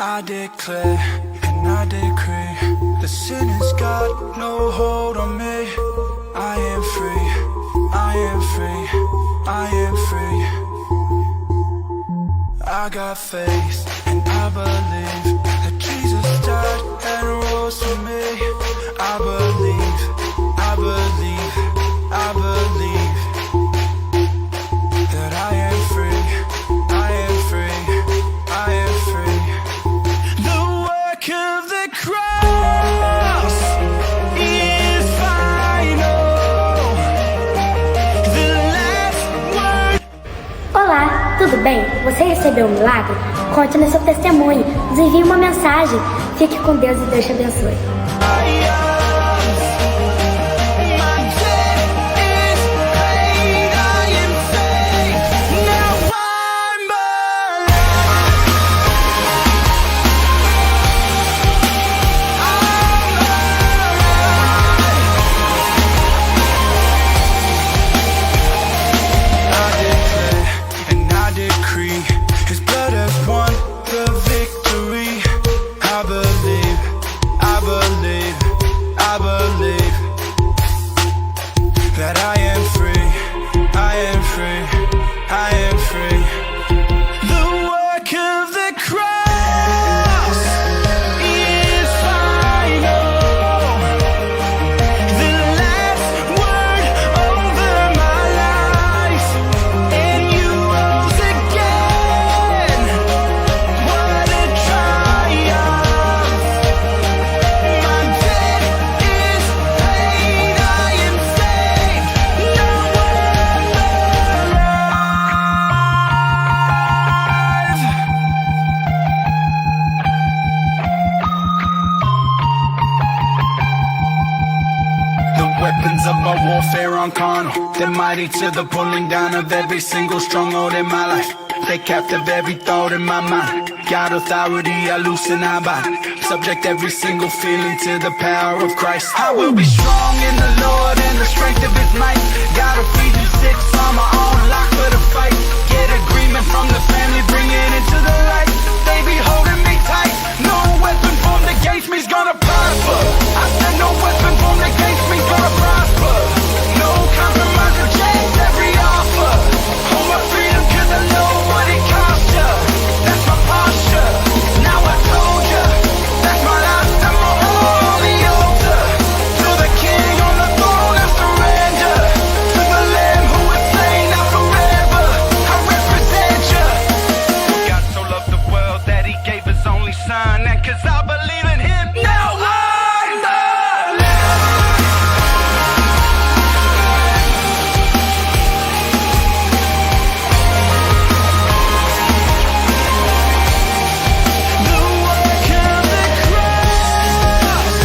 I declare and I decree, the sin has got no hold on me. I am free, I am free, I am free. I got faith and I believe that Jesus died and rose for me. I believe, I believe, I believe that I am free, I am free, I am free. The work of the cross is final. The last word. Olá, tudo bem? Você recebeu um milagre? Conte no seu testemunho, nos envie uma mensagem. Fique com Deus e Deus te abençoe. His blood has won the victory. I believe, I believe, I believe that I am free, I am free, I am free. The work of the cross is final. The last word over my life, and you rose again. What a triumph! My debt is paid, I am saved. Now I'm alive. The weapons of our warfare aren't carnal. They're mighty to the pulling down of every single stronghold in my life. They captive every thought in my mind. God authority, I loosen, I bind. Subject every single feeling to the power of Christ. I will be strong in the Lord and the strength of His might. Got Ephesians 6 on my own lock for the fight. Get agreement from the family, bring it into the light. They be holding me tight. No weapon formed against me's gonna prosper. I said no weapon formed against me's gonna prosper. No compromise, reject every offer. Hold my freedom 'cause I know what it cost ya. That's my posture. Now I told ya. That's my last time on the altar. To the King on the throne I surrender. To the Lamb who was slain now forever. I represent ya. God so loved the world that He gave His only Son, and 'cause I believe in Him, now I'm alive. The work of the cross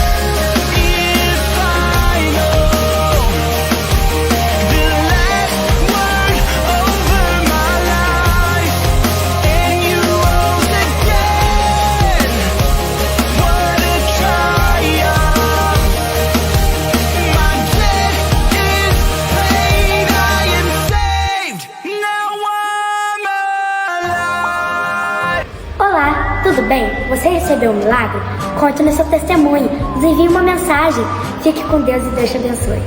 is final. The last word over my life, and you rose again. What a triumph! My debt is paid, I am saved. Now I'm alive. Olá, tudo bem? Você recebeu um milagre? Conte no seu testemunho, nos envie uma mensagem. Fique com Deus e Deus te abençoe.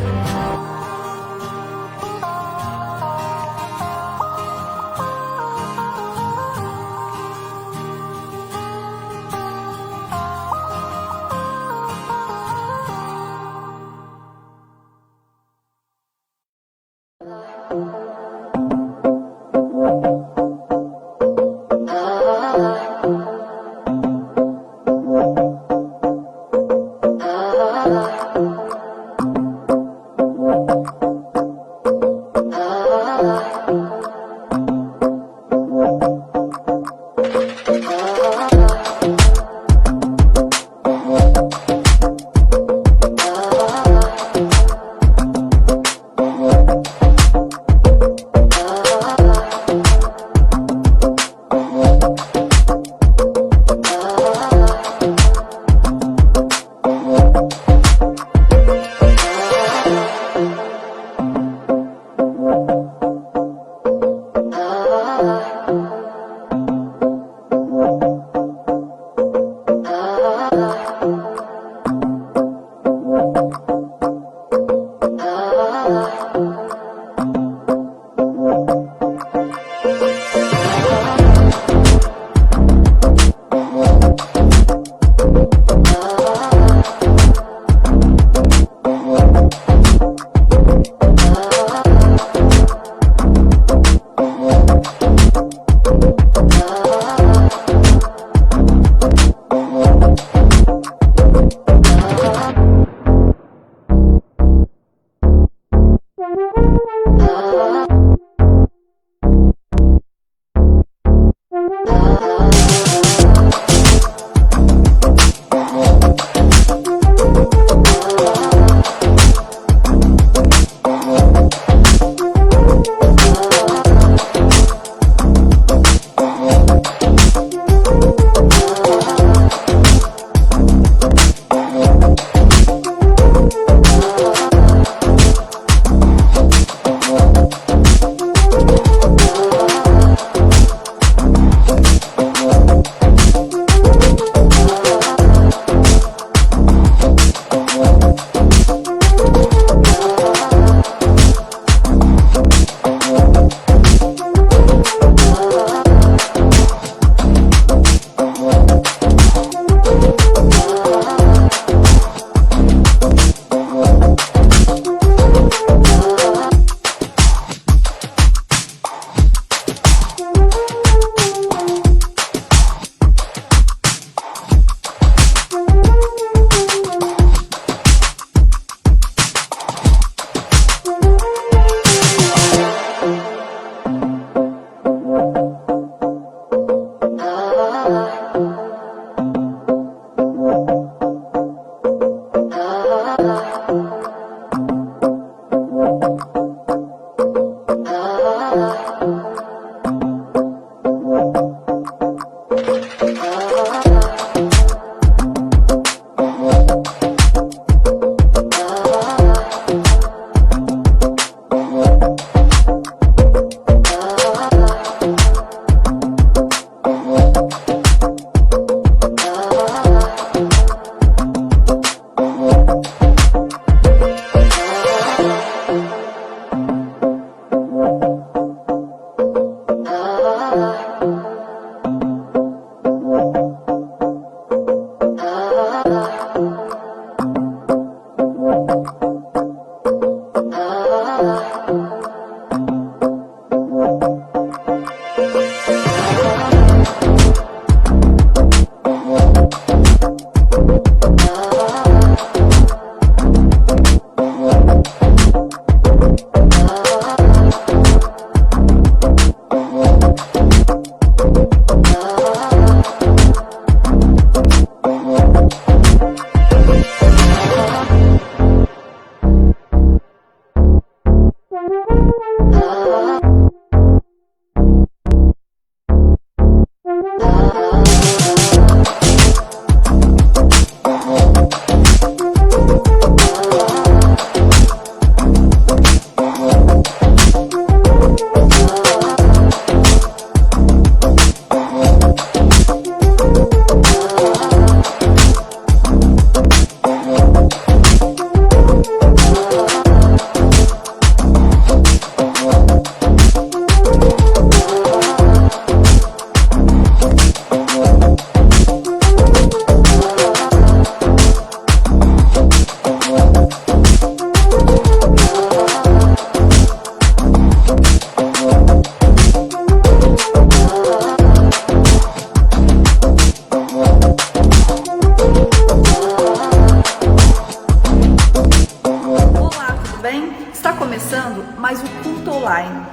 online.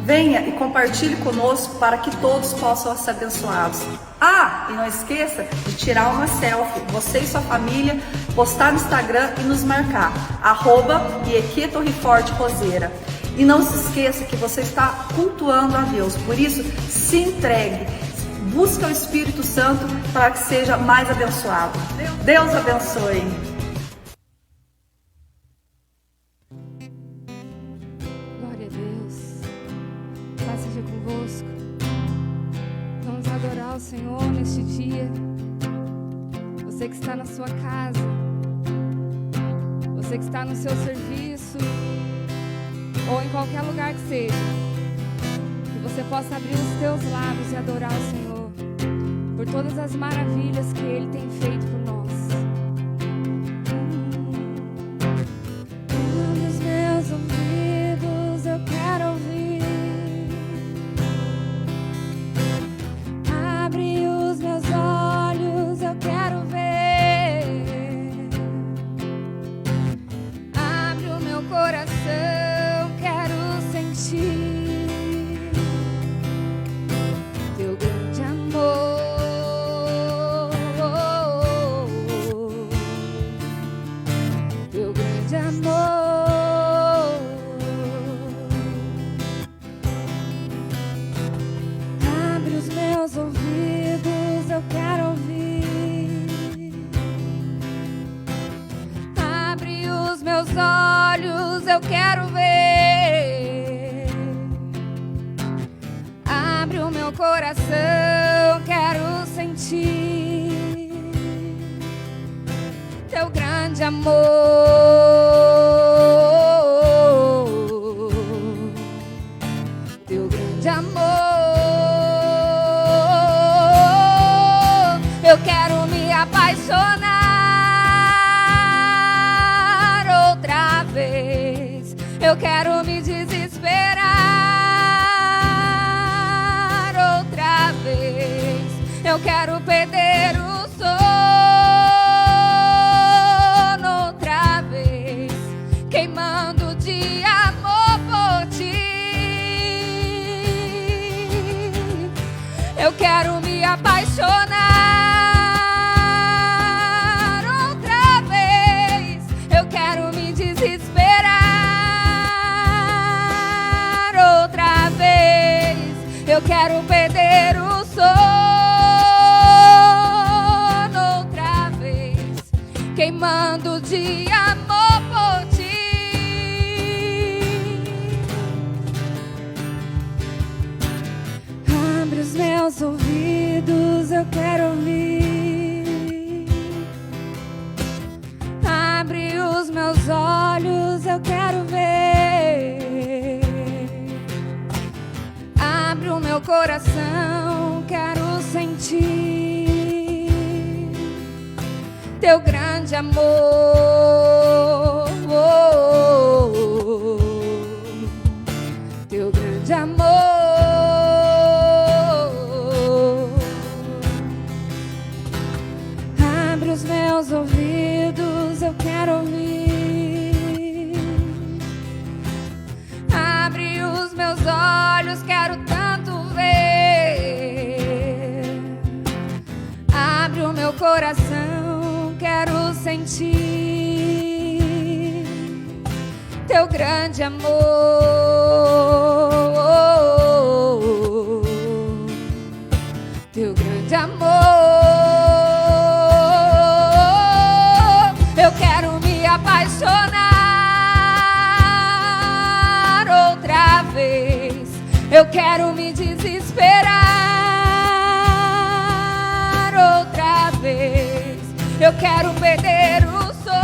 Venha e compartilhe conosco para que todos possam ser abençoados. Ah, e não esqueça de tirar uma selfie, você e sua família, postar no Instagram e nos marcar, @IEQ_Torreforte_Roseira. E não se esqueça que você está cultuando a Deus, por isso se entregue, busca o Espírito Santo para que seja mais abençoado. Deus abençoe. Glória a Deus. Paz seja convosco. Vamos adorar o Senhor neste dia. Você que está na sua casa, você que está no seu serviço, ou em qualquer lugar que seja, que você possa abrir os teus lábios e adorar o Senhor por todas as maravilhas que Ele tem feito por nós. Abre os meus ouvidos, eu quero ouvir. Abre os meus olhos, eu quero ver. Abre o meu coração, quero sentir teu grande amor. Teu grande amor. Abre os meus ouvidos, eu quero ouvir. Abre os meus olhos, eu quero ver. Abre o meu coração, quero sentir teu grande amor. Teu grande amor. Eu quero me apaixonar outra vez. Eu quero me desesperar outra vez. Eu quero perder o sono outra vez, queimando de amor por ti. Eu quero me apaixonar outra vez. Eu quero me desesperar outra vez. Eu quero perder o sono outra vez, queimando de amor por ti. Abre os meus ouvidos, eu quero ouvir. Abre os meus olhos, eu quero ver. Abre o meu coração, quero sentir teu grande amor. Teu grande amor. Abre os meus ouvidos, eu quero ouvir. Abre os meus olhos, quero tanto ver. Abre o meu coração, quero sentir teu grande amor. Teu grande amor. Eu quero me apaixonar outra vez. Eu quero me desesperar outra vez. Eu quero perder o sono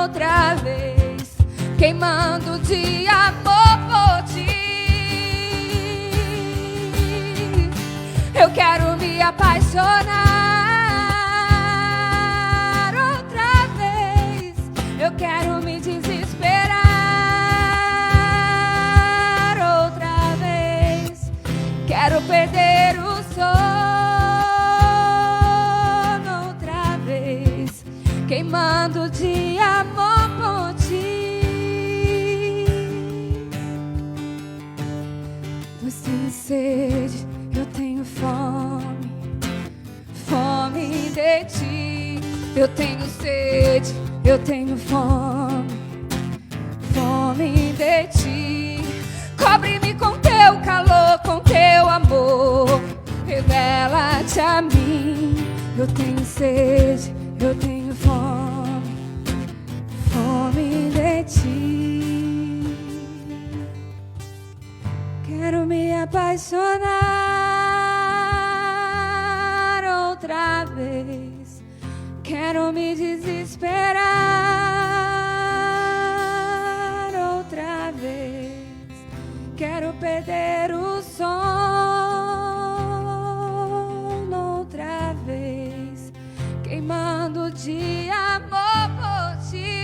outra vez, queimando de amor por ti. Eu quero me apaixonar outra vez. Eu quero me desesperar outra vez. Quero perder o sono outra vez, queimando de amor por ti. de ti. Eu tenho sede, eu tenho fome, fome de ti. Cobre-me com teu calor, com teu amor, revela-te a mim. Eu tenho sede, eu tenho fome, fome de ti. Quero me apaixonar outra vez, quero me desesperar outra vez, quero perder o sono outra vez, queimando de amor por ti.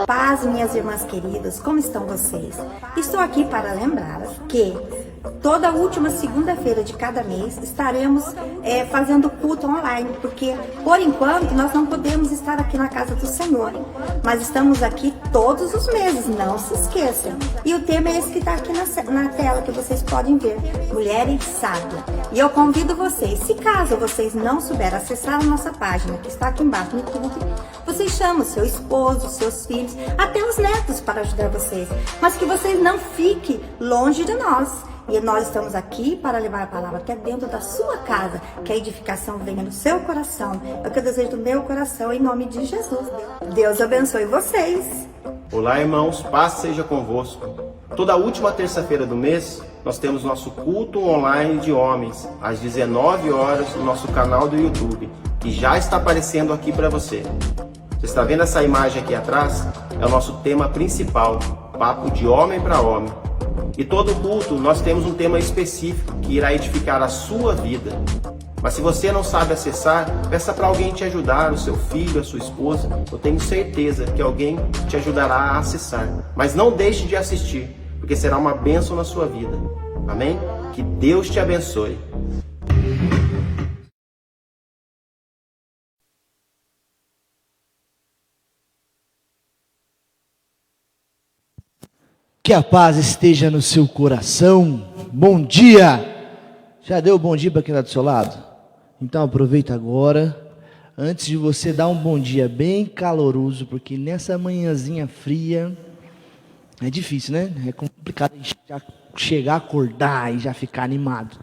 Paz, minhas irmãs queridas, como estão vocês? Estou aqui para lembrá-las que toda última segunda-feira de cada mês estaremos fazendo culto online, porque por enquanto nós não podemos estar aqui na casa do Senhor, mas estamos aqui todos os meses, não se esqueçam. E o tema é esse que está aqui na tela, que vocês podem ver, Mulheres Sábias. E eu convido vocês, se caso vocês não souberem acessar a nossa página, que está aqui embaixo no YouTube, vocês chamam seu esposo, seus filhos, até os netos para ajudar vocês, mas que vocês não fiquem longe de nós. E nós estamos aqui para levar a palavra até dentro da sua casa, que a edificação venha no seu coração. É o que eu desejo do meu coração, em nome de Jesus. Deus abençoe vocês. Olá, irmãos, paz seja convosco. Toda última terça-feira do mês, nós temos nosso culto online de homens, às 19 horas, no nosso canal do YouTube, que já está aparecendo aqui para você. Você está vendo essa imagem aqui atrás? É o nosso tema principal, papo de homem para homem. E todo culto nós temos um tema específico que irá edificar a sua vida. Mas se você não sabe acessar, peça para alguém te ajudar, o seu filho, a sua esposa. Eu tenho certeza que alguém te ajudará a acessar. Mas não deixe de assistir, porque será uma bênção na sua vida. Amém? Que Deus te abençoe. Que a paz esteja no seu coração. Bom dia! Já deu bom dia para quem está do seu lado? Então aproveita agora, antes de você dar um bom dia bem caloroso, porque nessa manhãzinha fria é difícil, né? É complicado já chegar, acordar e já ficar animado.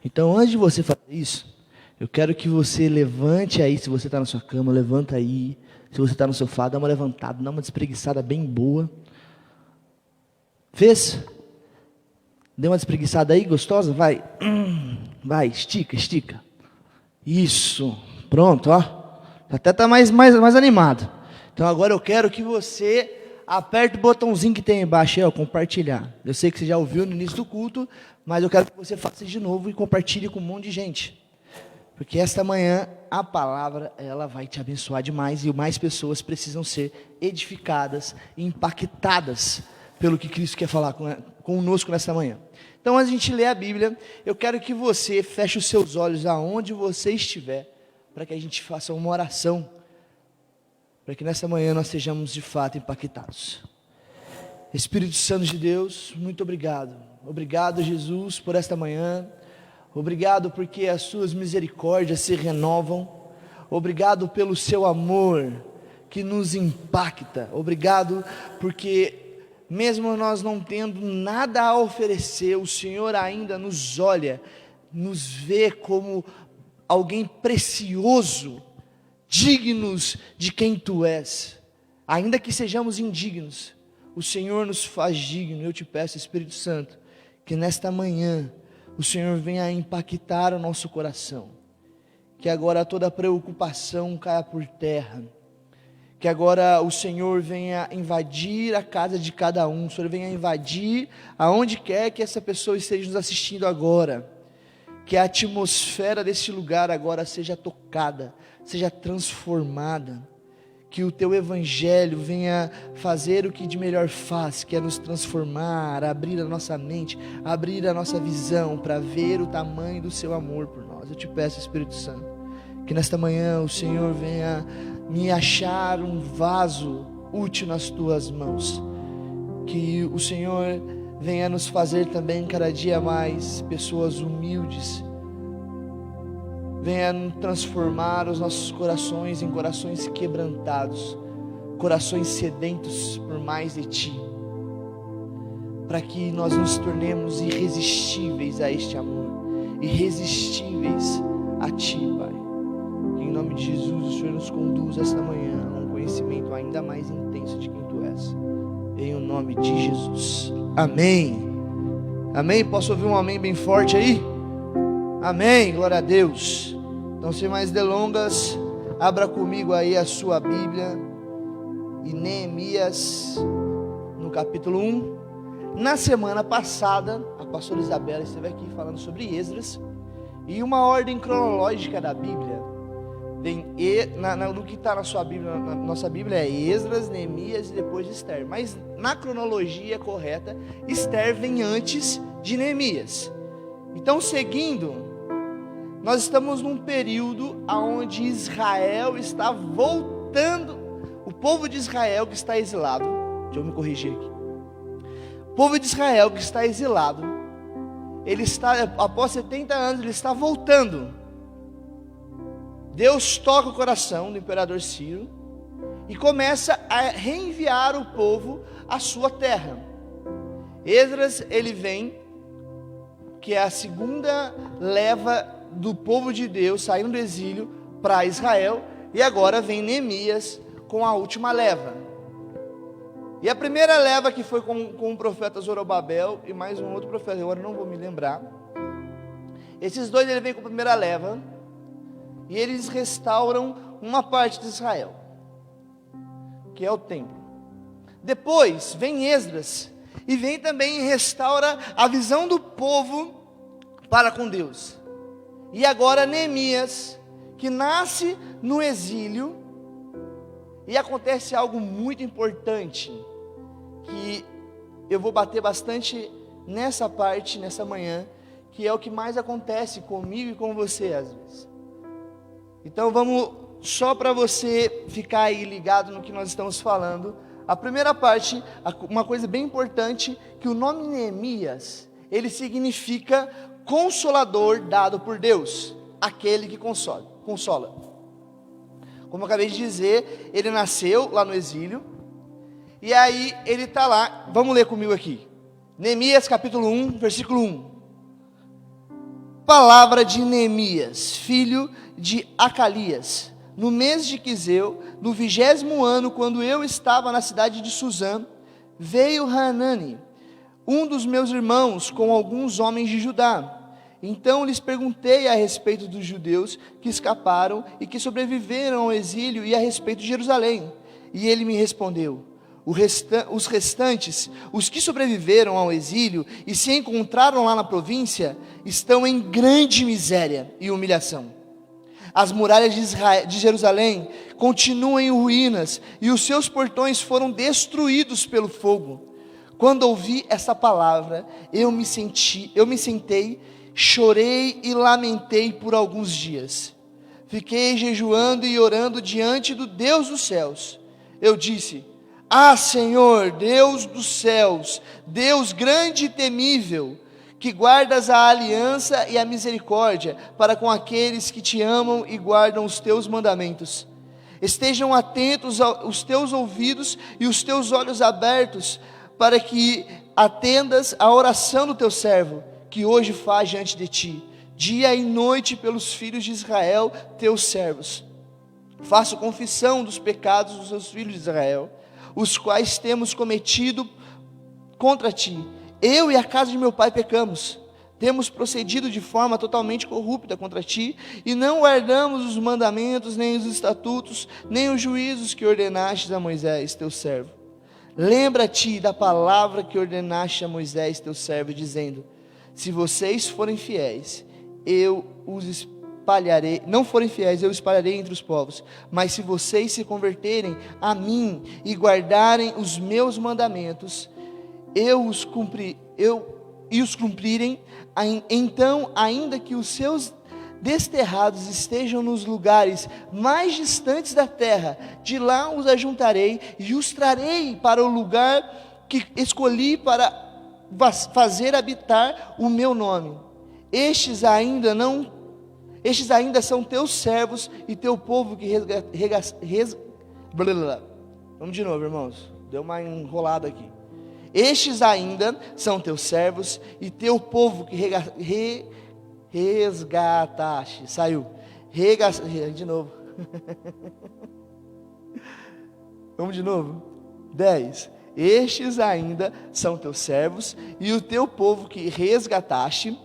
Então antes de você fazer isso, eu quero que você levante aí, se você está na sua cama, levanta aí. Se você está no sofá, dá uma levantada, dá uma despreguiçada bem boa. Fez? Deu uma despreguiçada aí, gostosa? Vai. Vai, estica, estica. Isso. Pronto, ó. Até está mais animado. Então agora eu quero que você aperte o botãozinho que tem aí embaixo, aí, ó, compartilhar. Eu sei que você já ouviu no início do culto, mas eu quero que você faça de novo e compartilhe com um monte de gente. Porque esta manhã a palavra, ela vai te abençoar demais e mais pessoas precisam ser edificadas e impactadas pelo que Cristo quer falar conosco nesta manhã. Então, antes de a gente ler a Bíblia, eu quero que você feche os seus olhos aonde você estiver, para que a gente faça uma oração, para que nessa manhã nós sejamos de fato impactados. Espírito Santo de Deus, muito obrigado. Obrigado, Jesus, por esta manhã. Obrigado porque as suas misericórdias se renovam. Obrigado pelo seu amor que nos impacta. Obrigado porque mesmo nós não tendo nada a oferecer, o Senhor ainda nos olha, nos vê como alguém precioso, dignos de quem Tu és. Ainda que sejamos indignos, o Senhor nos faz digno. Eu te peço, Espírito Santo, que nesta manhã o Senhor venha impactar o nosso coração, que agora toda preocupação caia por terra, que agora o Senhor venha invadir a casa de cada um, o Senhor venha invadir aonde quer que essa pessoa esteja nos assistindo agora, que a atmosfera desse lugar agora seja tocada, seja transformada, que o Teu Evangelho venha fazer o que de melhor faz, que é nos transformar, abrir a nossa mente, abrir a nossa visão para ver o tamanho do Seu amor por nós. Eu te peço, Espírito Santo, que nesta manhã o Senhor venha me achar um vaso útil nas tuas mãos. Que o Senhor venha nos fazer também cada dia mais pessoas humildes. Venha transformar os nossos corações em corações quebrantados, corações sedentos por mais de Ti, para que nós nos tornemos irresistíveis a este amor, irresistíveis a Ti, Pai. Que em nome de Jesus o Senhor nos conduza esta manhã a um conhecimento ainda mais intenso de quem Tu és. Em o nome de Jesus. Amém. Amém? Posso ouvir um amém bem forte aí? Amém. Glória a Deus. Então, sem mais delongas, abra comigo aí a sua Bíblia em Neemias, no capítulo 1. Na semana passada, a pastora Isabela esteve aqui falando sobre Esdras, e uma ordem cronológica da Bíblia no que está na sua Bíblia, na nossa Bíblia é Esdras, Neemias e depois Esther. Mas na cronologia correta, Esther vem antes de Neemias. Então, seguindo, nós estamos num período onde Israel está voltando. O povo de Israel que está exilado, deixa eu me corrigir aqui. O povo de Israel que está exilado, ele está, após 70 anos, ele está voltando. Deus toca o coração do imperador Ciro e começa a reenviar o povo à sua terra. Esdras, ele vem, que é a segunda leva do povo de Deus saindo do exílio para Israel, e agora vem Neemias com a última leva. E a primeira leva que foi com o profeta Zorobabel e mais um outro profeta, agora não vou me lembrar. Esses dois, ele vem com a primeira leva e eles restauram uma parte de Israel, que é o templo. Depois vem Esdras e vem também e restaura a visão do povo para com Deus. E agora Neemias, que nasce no exílio, e acontece algo muito importante, que eu vou bater bastante nessa parte, nessa manhã, que é o que mais acontece comigo e com você às vezes. Então vamos, só para você ficar aí ligado no que nós estamos falando, a primeira parte, uma coisa bem importante, que o nome Neemias, ele significa consolador dado por Deus, aquele que consola. Como eu acabei de dizer, ele nasceu lá no exílio, e aí ele está lá, vamos ler comigo aqui, Neemias capítulo 1, versículo 1, palavra de Neemias, filho de Acalias, no mês de Quiseu, no 20º ano, quando eu estava na cidade de Suzã, veio Hanani, um dos meus irmãos, com alguns homens de Judá. Então lhes perguntei a respeito dos judeus que escaparam e que sobreviveram ao exílio e a respeito de Jerusalém. E ele me respondeu: os restantes, os que sobreviveram ao exílio e se encontraram lá na província, estão em grande miséria e humilhação. As muralhas de Jerusalém continuam em ruínas e os seus portões foram destruídos pelo fogo. Quando ouvi essa palavra, eu me sentei, chorei e lamentei por alguns dias. Fiquei jejuando e orando diante do Deus dos céus. Eu disse: Ah, Senhor, Deus dos céus, Deus grande e temível, que guardas a aliança e a misericórdia para com aqueles que te amam e guardam os teus mandamentos. Estejam atentos os teus ouvidos e os teus olhos abertos, para que atendas à oração do teu servo, que hoje faz diante de ti, dia e noite pelos filhos de Israel, teus servos. Faço confissão dos pecados dos teus filhos de Israel, os quais temos cometido contra ti. Eu e a casa de meu pai pecamos, temos procedido de forma totalmente corrupta contra ti, e não guardamos os mandamentos, nem os estatutos, nem os juízos que ordenaste a Moisés, teu servo. Lembra-te da palavra que ordenaste a Moisés, teu servo, dizendo: se vocês forem fiéis, eu os espalharei, não forem fiéis, eu espalharei entre os povos, mas se vocês se converterem a mim e guardarem os meus mandamentos, os cumprirem, então, ainda que os seus desterrados estejam nos lugares mais distantes da terra, de lá os ajuntarei e os trarei para o lugar que escolhi para fazer habitar o meu nome. Estes ainda são teus servos e teu povo que Vamos de novo, irmãos. Deu uma enrolada aqui. Estes ainda são teus servos e teu povo que resgataste. Saiu. De novo. Vamos de novo. 10. Estes ainda são teus servos e o teu povo que resgataste.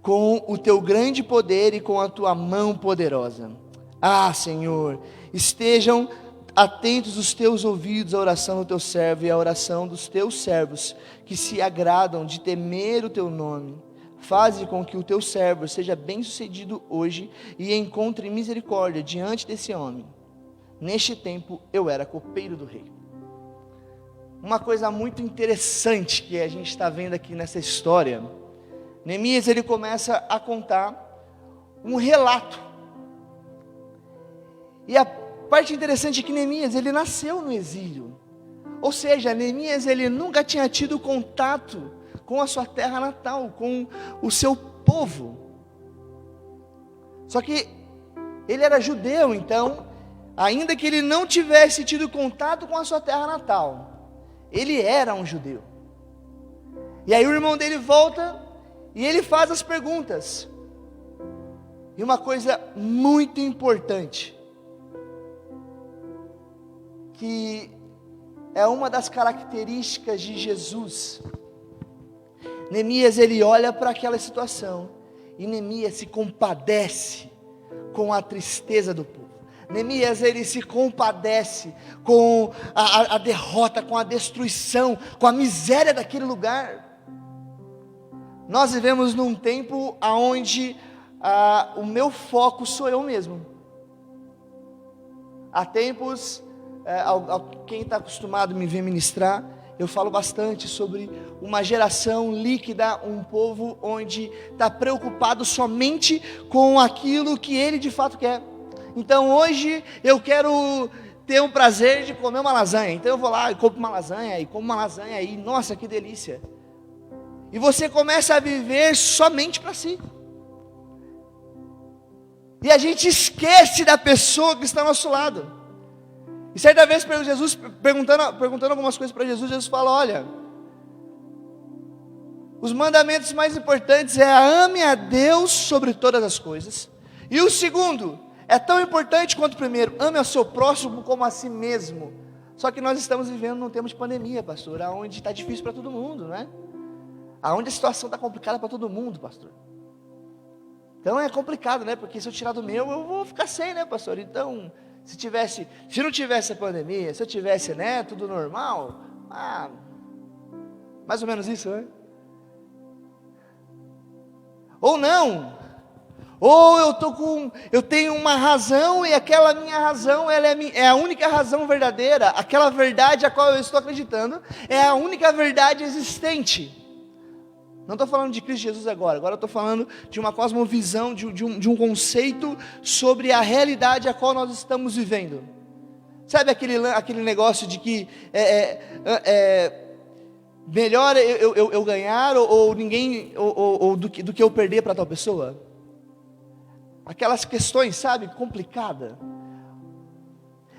Com o teu grande poder e com a tua mão poderosa. Ah, Senhor, estejam atentos os teus ouvidos à oração do teu servo e à oração dos teus servos, que se agradam de temer o teu nome. Faze com que o teu servo seja bem-sucedido hoje e encontre misericórdia diante desse homem. Neste tempo eu era copeiro do rei. Uma coisa muito interessante que a gente está vendo aqui nessa história, Neemias ele começa a contar um relato. E a parte interessante é que Neemias ele nasceu no exílio. Ou seja, Neemias ele nunca tinha tido contato com a sua terra natal, com o seu povo. Só que ele era judeu, então, ainda que ele não tivesse tido contato com a sua terra natal, ele era um judeu. E aí o irmão dele volta e ele faz as perguntas. E uma coisa muito importante, que é uma das características de Jesus. Neemias ele olha para aquela situação e Neemias se compadece com a tristeza do povo. Neemias ele se compadece com a derrota, com a destruição, com a miséria daquele lugar. Nós vivemos num tempo onde o meu foco sou eu mesmo. Há tempos, quem está acostumado a me ver ministrar, eu falo bastante sobre uma geração líquida, um povo onde está preocupado somente com aquilo que ele de fato quer. Então hoje eu quero ter o prazer de comer uma lasanha, então eu vou lá e compro uma lasanha, e como uma lasanha, e nossa, que delícia. E você começa a viver somente para si. E a gente esquece da pessoa que está ao nosso lado. E certa vez Jesus, perguntando algumas coisas para Jesus, Jesus fala, olha, os mandamentos mais importantes é ame a Deus sobre todas as coisas. E o segundo, é tão importante quanto o primeiro, ame ao seu próximo como a si mesmo. Só que nós estamos vivendo num tempo de pandemia, pastor, onde está difícil para todo mundo, não é? Onde a situação está complicada para todo mundo, pastor. Então é complicado, né? Porque se eu tirar do meu, eu vou ficar sem, né, pastor? Então, se não tivesse a pandemia, se eu tivesse, né, tudo normal, mais ou menos isso, né? Ou não, ou eu tenho uma razão e aquela minha razão, ela é a única razão verdadeira, aquela verdade a qual eu estou acreditando, é a única verdade existente. Não estou falando de Cristo Jesus agora eu estou falando de uma cosmovisão, de um conceito sobre a realidade a qual nós estamos vivendo. Sabe aquele negócio de que melhor eu ganhar ou ninguém, ou do que eu perder para tal pessoa? Aquelas questões, sabe, complicadas.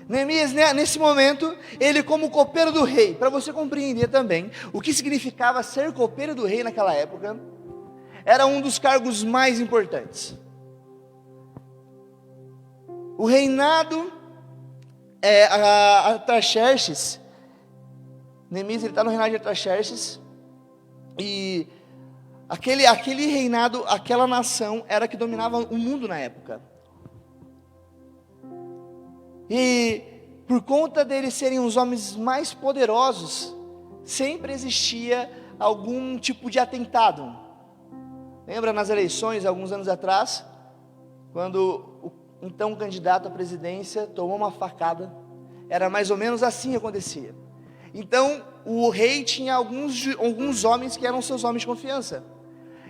Neemias, nesse momento, ele como copeiro do rei, para você compreender também o que significava ser copeiro do rei naquela época, era um dos cargos mais importantes. O reinado Artaxerxes, Neemias está no reinado de Artaxerxes, e aquele reinado, aquela nação era que dominava o mundo na época. E por conta deles serem os homens mais poderosos, sempre existia algum tipo de atentado. Lembra nas eleições, alguns anos atrás, quando o então candidato à presidência tomou uma facada? Era mais ou menos assim que acontecia. Então o rei tinha alguns homens que eram seus homens de confiança.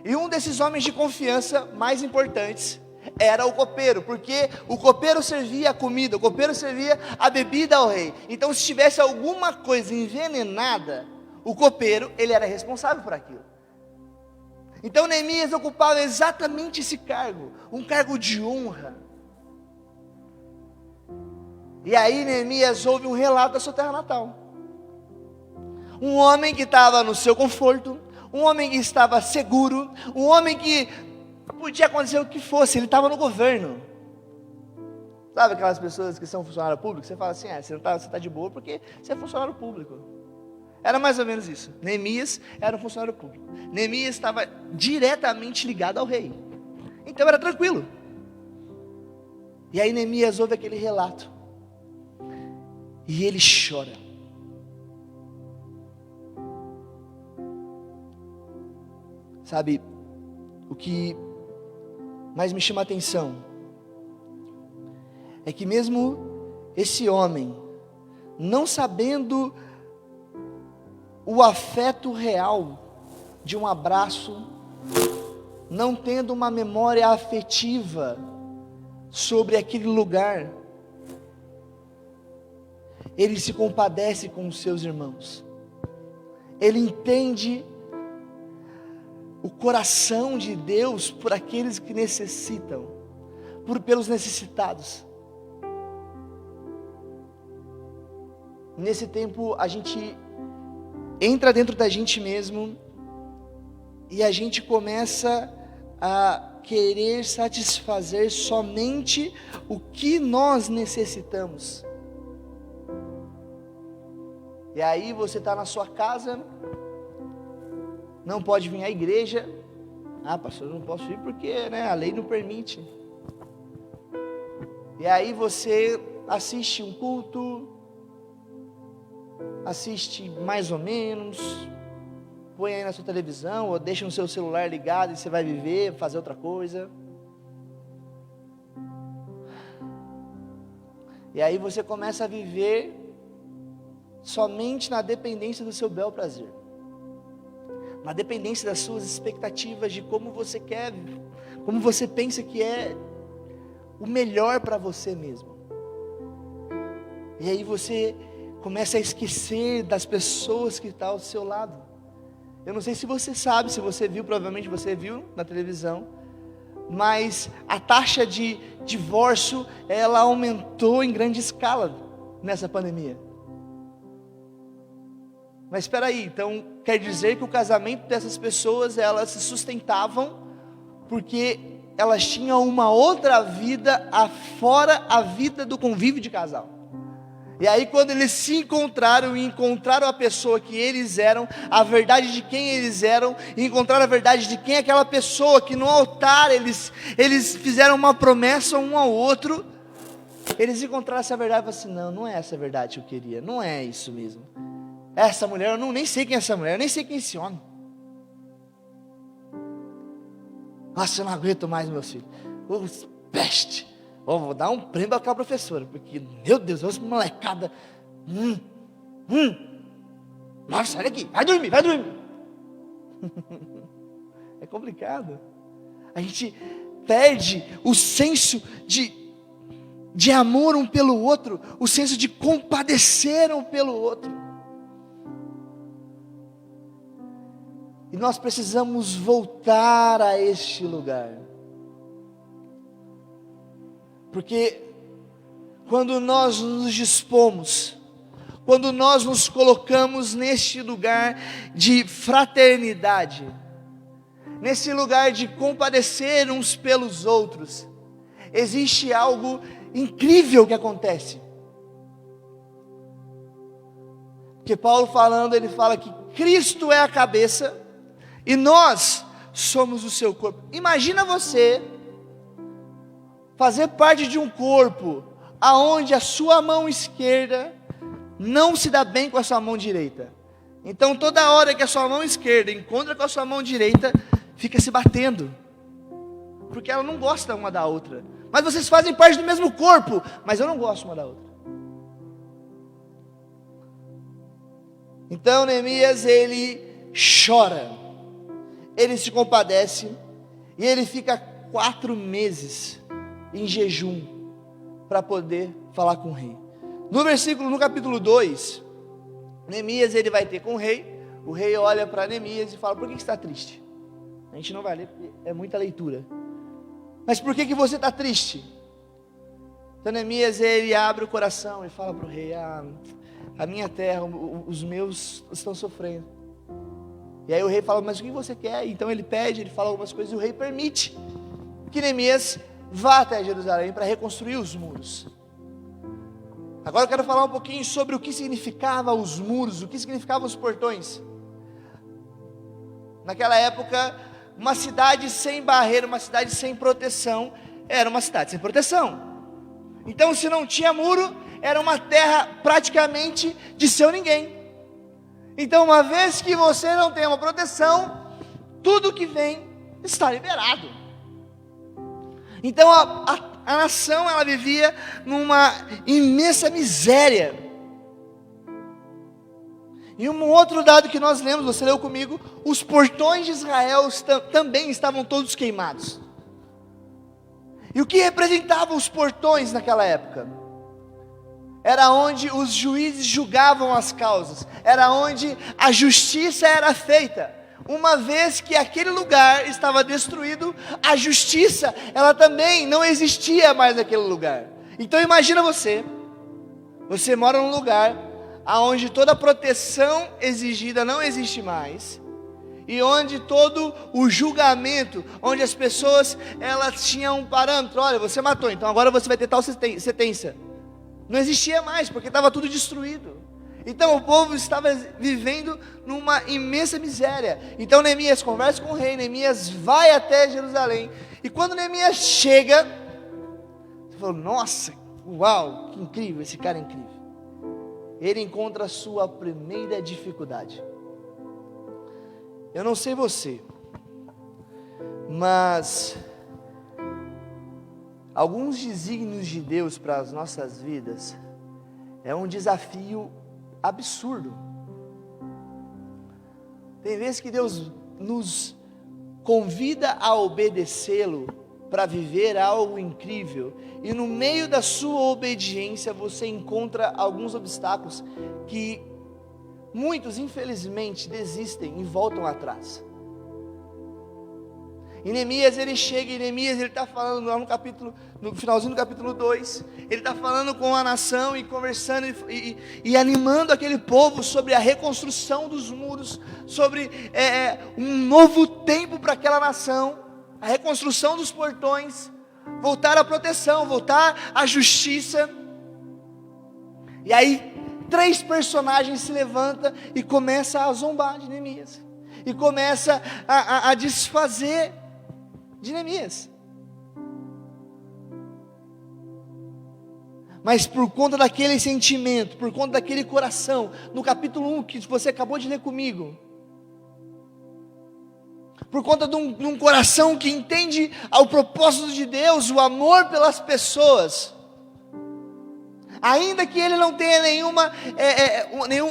E um desses homens de confiança mais importantes era o copeiro, porque o copeiro servia a comida, o copeiro servia a bebida ao rei. Então, se tivesse alguma coisa envenenada, o copeiro, ele era responsável por aquilo. Então, Neemias ocupava exatamente esse cargo, um cargo de honra. E aí, Neemias ouve um relato da sua terra natal. Um homem que estava no seu conforto, um homem que estava seguro, um homem que podia acontecer o que fosse, ele estava no governo. Sabe aquelas pessoas que são funcionário público? Você fala assim, você está de boa porque você é funcionário público. Era mais ou menos isso. Neemias era um funcionário público. Neemias estava diretamente ligado ao rei. Então era tranquilo. E aí Neemias ouve aquele relato. E ele chora. Sabe, o que mais me chama a atenção é que mesmo esse homem, não sabendo o afeto real de um abraço, não tendo uma memória afetiva sobre aquele lugar, ele se compadece com os seus irmãos. Ele entende o coração de Deus por aqueles que necessitam, pelos necessitados. Nesse tempo a gente entra dentro da gente mesmo e a gente começa a querer satisfazer somente o que nós necessitamos. E aí você está na sua casa, não pode vir à igreja. Pastor, eu não posso ir porque a lei não permite. E aí você assiste um culto, assiste mais ou menos, põe aí na sua televisão, ou deixa no seu celular ligado e você vai viver, fazer outra coisa. E aí você começa a viver somente na dependência do seu bel prazer, na dependência das suas expectativas de como você quer, como você pensa que é o melhor para você mesmo. E aí você começa a esquecer das pessoas que estão ao seu lado. Eu não sei se você sabe, se você viu, provavelmente você viu na televisão, mas a taxa de divórcio, ela aumentou em grande escala nessa pandemia. Mas espera aí, então quer dizer que o casamento dessas pessoas, elas se sustentavam porque elas tinham uma outra vida afora a vida do convívio de casal. E aí quando eles se encontraram e encontraram a pessoa que eles eram, a verdade de quem eles eram, e encontraram a verdade de quem é aquela pessoa, que no altar eles fizeram uma promessa um ao outro, eles encontraram essa verdade e falaram assim, não é essa verdade que eu queria, não é isso mesmo. Essa mulher, eu nem sei quem é essa mulher, eu nem sei quem é esse homem. Nossa, eu não aguento mais, meus filhos. Peste. Vou dar um prêmio para aquela professora, porque, meu Deus, essa molecada. Nossa, sai daqui, vai dormir. É complicado. A gente perde o senso de amor um pelo outro, o senso de compadecer um pelo outro. E nós precisamos voltar a este lugar. Porque quando nós nos dispomos, quando nós nos colocamos neste lugar de fraternidade, nesse lugar de compadecer uns pelos outros, existe algo incrível que acontece. Porque Paulo falando, ele fala que Cristo é a cabeça e nós somos o seu corpo. Imagina você fazer parte de um corpo aonde a sua mão esquerda não se dá bem com a sua mão direita. Então toda hora que a sua mão esquerda encontra com a sua mão direita, fica se batendo, porque ela não gosta uma da outra. Mas vocês fazem parte do mesmo corpo, mas eu não gosto uma da outra. Então Neemias, ele chora, ele se compadece e ele fica 4 meses em jejum para poder falar com o rei. No capítulo 2, Neemias ele vai ter com o rei olha para Neemias e fala: por que você está triste? A gente não vai ler porque é muita leitura. Mas por que você está triste? Então Neemias ele abre o coração e fala para o rei: a minha terra, os meus estão sofrendo. E aí o rei fala: mas o que você quer? Então ele pede, ele fala algumas coisas e o rei permite que Neemias vá até Jerusalém para reconstruir os muros. Agora eu quero falar um pouquinho sobre o que significava os muros, o que significavam os portões. Naquela época, uma cidade sem barreira, uma cidade sem proteção, era uma cidade sem proteção. Então, se não tinha muro, era uma terra praticamente de seu ninguém. Então, uma vez que você não tem uma proteção, tudo que vem está liberado. Então, a nação, ela vivia numa imensa miséria. E um outro dado que nós lemos, você leu comigo, os portões de Israel também estavam todos queimados. E o que representavam os portões naquela época? Era onde os juízes julgavam as causas, era onde a justiça era feita. Uma vez que aquele lugar estava destruído, a justiça, ela também não existia mais naquele lugar. Então imagina você mora num lugar onde toda a proteção exigida não existe mais, e onde todo o julgamento, onde as pessoas, elas tinham um parâmetro: olha, você matou, então agora você vai ter tal sentença. Não existia mais, porque estava tudo destruído. Então o povo estava vivendo numa imensa miséria. Então Neemias conversa com o rei, Neemias vai até Jerusalém. E quando Neemias chega, você falou: nossa, uau, que incrível, esse cara é incrível. Ele encontra a sua primeira dificuldade. Eu não sei você, mas alguns desígnios de Deus para as nossas vidas é um desafio absurdo. Tem vezes que Deus nos convida a obedecê-lo para viver algo incrível, e no meio da sua obediência você encontra alguns obstáculos que muitos infelizmente desistem e voltam atrás. E Neemias ele chega, e Neemias ele está falando lá no finalzinho do capítulo 2, ele está falando com a nação e conversando e animando aquele povo sobre a reconstrução dos muros, sobre um novo tempo para aquela nação, a reconstrução dos portões, voltar à proteção, voltar à justiça. E aí 3 personagens se levantam e começam a zombar de Neemias, e começa a desfazer de Neemias. Mas por conta daquele sentimento, por conta daquele coração, no capítulo 1 que você acabou de ler comigo, por conta de um coração que entende o propósito de Deus, o amor pelas pessoas, ainda que ele não tenha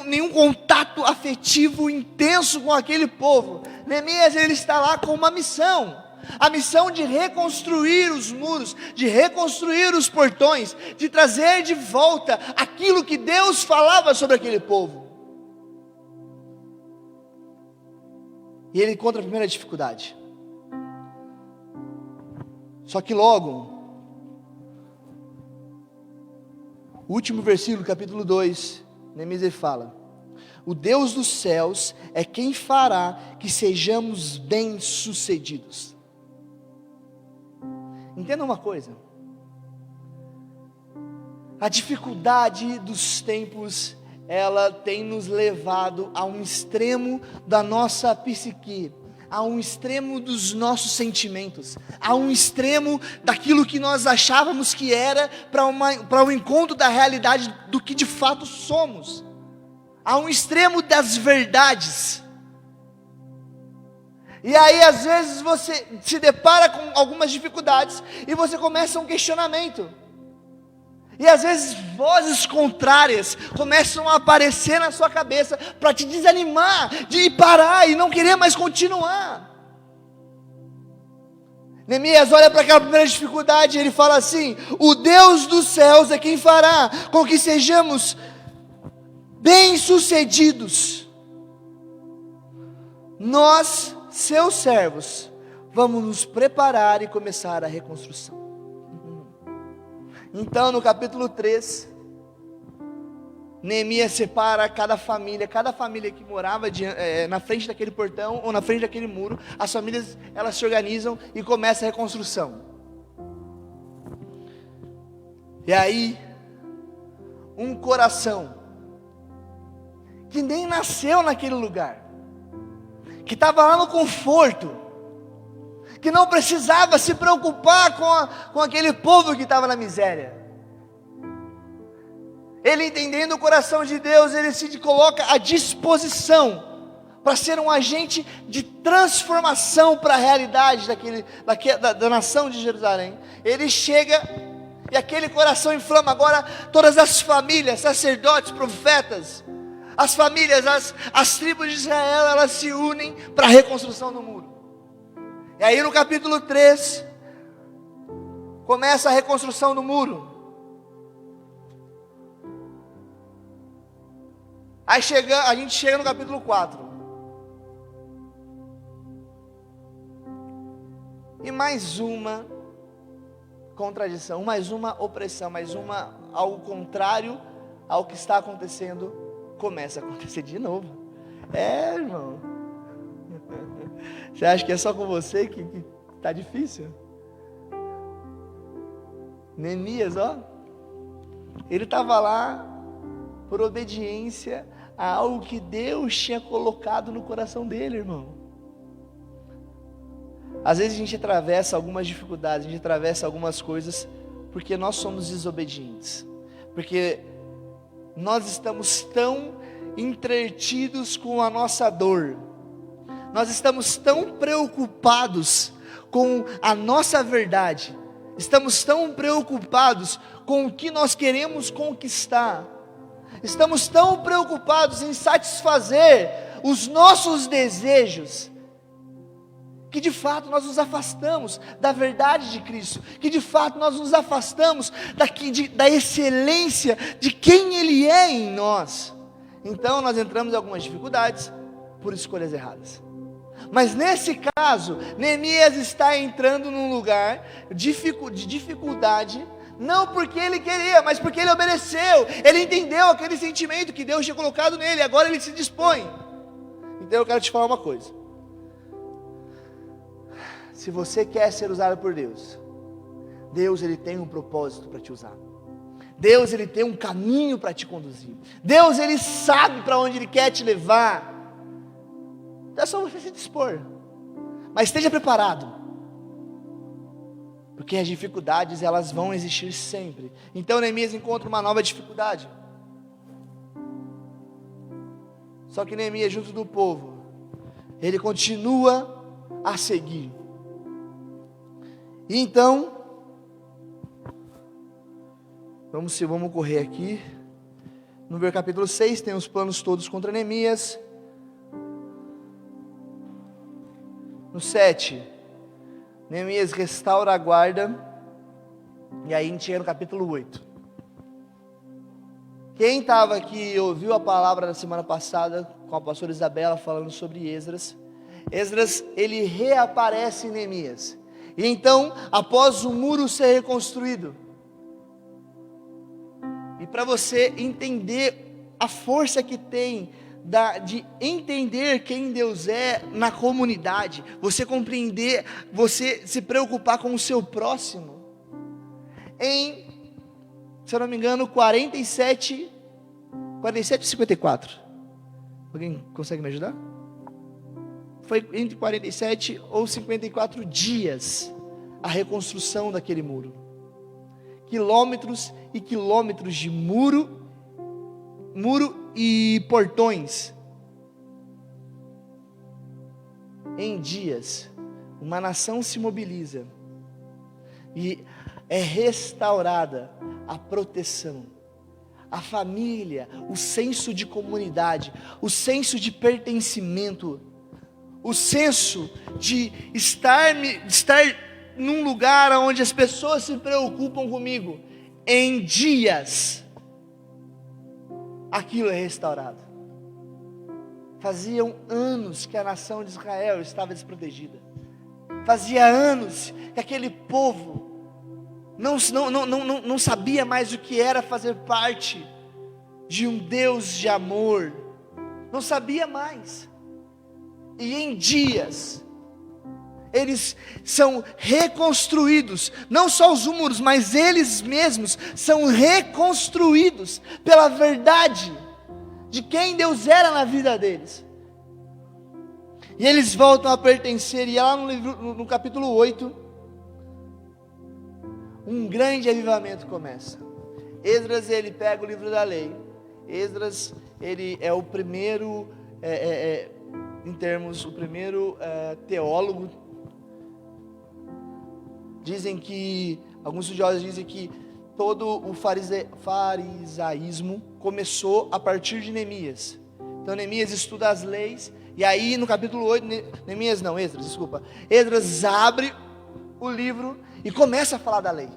nenhum contato afetivo intenso com aquele povo, Neemias ele está lá com uma missão. A missão de reconstruir os muros, de reconstruir os portões, de trazer de volta aquilo que Deus falava sobre aquele povo. E ele encontra a primeira dificuldade. Só que logo, o último versículo, capítulo 2, Neemias ele fala: o Deus dos céus é quem fará que sejamos bem-sucedidos. Entenda uma coisa: a dificuldade dos tempos, ela tem nos levado a um extremo da nossa psique, a um extremo dos nossos sentimentos, a um extremo daquilo que nós achávamos que era, para o encontro da realidade do que de fato somos, a um extremo das verdades. E aí às vezes você se depara com algumas dificuldades e você começa um questionamento, e às vezes vozes contrárias começam a aparecer na sua cabeça para te desanimar, de parar e não querer mais continuar. Neemias olha para aquela primeira dificuldade e ele fala assim: o Deus dos céus é quem fará com que sejamos bem-sucedidos. Nós, seus servos, vamos nos preparar e começar a reconstrução. Então, no capítulo 3, Neemias separa cada família que morava na frente daquele portão ou na frente daquele muro. As famílias, elas se organizam e começa a reconstrução. E aí, um coração que nem nasceu naquele lugar, que estava lá no conforto, que não precisava se preocupar com aquele povo que estava na miséria. Ele, entendendo o coração de Deus, ele se coloca à disposição para ser um agente de transformação para a realidade da nação de Jerusalém. Ele chega e aquele coração inflama agora todas as famílias, sacerdotes, profetas, as famílias, as tribos de Israel, elas se unem para a reconstrução do muro. E aí no capítulo 3, começa a reconstrução do muro. Aí a gente chega no capítulo 4. E mais uma contradição, mais uma opressão, mais uma algo contrário ao que está acontecendo, começa a acontecer de novo. Irmão. Você acha que é só com você que tá difícil? Neemias, ele estava lá por obediência a algo que Deus tinha colocado no coração dele, irmão. Às vezes a gente atravessa algumas dificuldades, a gente atravessa algumas coisas porque nós somos desobedientes, porque nós estamos tão entretidos com a nossa dor, nós estamos tão preocupados com a nossa verdade, estamos tão preocupados com o que nós queremos conquistar, estamos tão preocupados em satisfazer os nossos desejos, que de fato nós nos afastamos da verdade de Cristo, que de fato nós nos afastamos da excelência de quem Ele é em nós. Então nós entramos em algumas dificuldades por escolhas erradas. Mas nesse caso, Neemias está entrando num lugar de dificuldade, não porque ele queria, mas porque ele obedeceu, ele entendeu aquele sentimento que Deus tinha colocado nele, agora ele se dispõe. Então eu quero te falar uma coisa: se você quer ser usado por Deus, Deus ele tem um propósito para te usar. Deus ele tem um caminho para te conduzir. Deus ele sabe para onde Ele quer te levar. Então é só você se dispor. Mas esteja preparado, porque as dificuldades elas vão existir sempre. Então Neemias encontra uma nova dificuldade. Só que Neemias, junto do povo, ele continua a seguir. E então, vamos correr aqui. No capítulo 6 tem os planos todos contra Neemias. No 7, Neemias restaura a guarda. E aí a gente chega no capítulo 8. Quem estava aqui e ouviu a palavra da semana passada com a pastora Isabela falando sobre Esdras, ele reaparece em Neemias. E então, após o muro ser reconstruído, e para você entender a força que tem de entender quem Deus é na comunidade, você compreender, você se preocupar com o seu próximo, se eu não me engano, 47 ou 54, alguém consegue me ajudar? Foi entre 47 ou 54 dias a reconstrução daquele muro. Quilômetros e quilômetros de muro e portões. Em dias, uma nação se mobiliza e é restaurada a proteção, a família, o senso de comunidade, o senso de pertencimento, o senso de estar num lugar onde as pessoas se preocupam comigo, em dias, aquilo é restaurado. Faziam anos que a nação de Israel estava desprotegida. Fazia anos que aquele povo não sabia mais o que era fazer parte de um Deus de amor. Não sabia mais. E em dias, eles são reconstruídos. Não só os muros, mas eles mesmos são reconstruídos pela verdade de quem Deus era na vida deles. E eles voltam a pertencer. E lá no capítulo 8, um grande avivamento começa. Esdras, ele pega o livro da lei. Esdras, ele é o primeiro, em termos, o primeiro teólogo. Dizem que, alguns estudiosos dizem que todo o farisaísmo começou a partir de Neemias. Então Neemias estuda as leis, e aí no capítulo 8, Esdras abre o livro e começa a falar da lei.